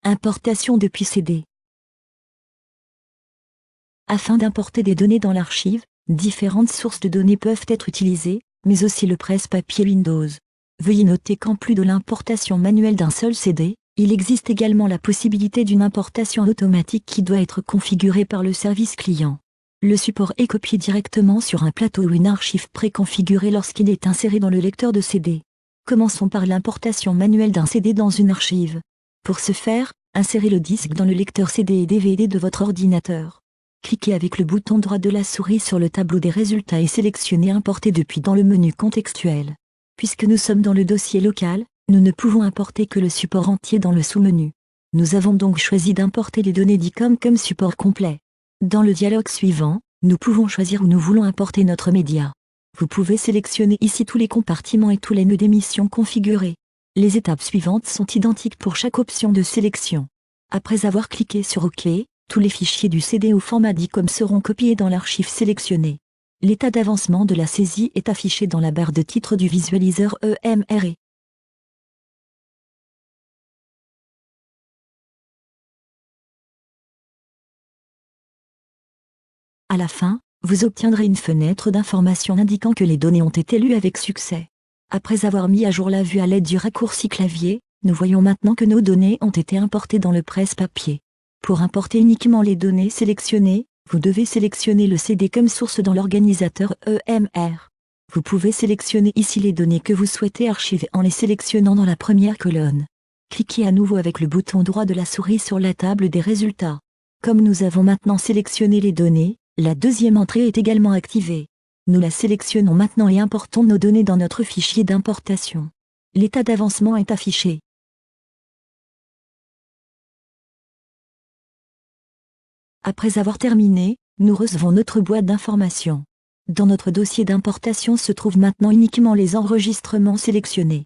Importation depuis CD. Afin d'importer des données dans l'archive, différentes sources de données peuvent être utilisées, mais aussi le presse-papier Windows. Veuillez noter qu'en plus de l'importation manuelle d'un seul CD, il existe également la possibilité d'une importation automatique qui doit être configurée par le service client. Le support est copié directement sur un plateau ou une archive préconfigurée lorsqu'il est inséré dans le lecteur de CD. Commençons par l'importation manuelle d'un CD dans une archive. Pour ce faire, insérez le disque dans le lecteur CD et DVD de votre ordinateur. Cliquez avec le bouton droit de la souris sur le tableau des résultats et sélectionnez Importer depuis dans le menu contextuel. Puisque nous sommes dans le dossier local, nous ne pouvons importer que le support entier dans le sous-menu. Nous avons donc choisi d'importer les données d'ICOM comme support complet. Dans le dialogue suivant, nous pouvons choisir où nous voulons importer notre média. Vous pouvez sélectionner ici tous les compartiments et tous les nœuds d'émission configurés. Les étapes suivantes sont identiques pour chaque option de sélection. Après avoir cliqué sur OK, tous les fichiers du CD au format d'ICOM seront copiés dans l'archive sélectionnée. L'état d'avancement de la saisie est affiché dans la barre de titre du visualiseur EMRE. À la fin, vous obtiendrez une fenêtre d'information indiquant que les données ont été lues avec succès. Après avoir mis à jour la vue à l'aide du raccourci clavier, nous voyons maintenant que nos données ont été importées dans le presse-papier. Pour importer uniquement les données sélectionnées, vous devez sélectionner le CD comme source dans l'organisateur EMR. Vous pouvez sélectionner ici les données que vous souhaitez archiver en les sélectionnant dans la première colonne. Cliquez à nouveau avec le bouton droit de la souris sur la table des résultats. Comme nous avons maintenant sélectionné les données, la deuxième entrée est également activée. Nous la sélectionnons maintenant et importons nos données dans notre fichier d'importation. L'état d'avancement est affiché. Après avoir terminé, nous recevons notre boîte d'informations. Dans notre dossier d'importation se trouvent maintenant uniquement les enregistrements sélectionnés.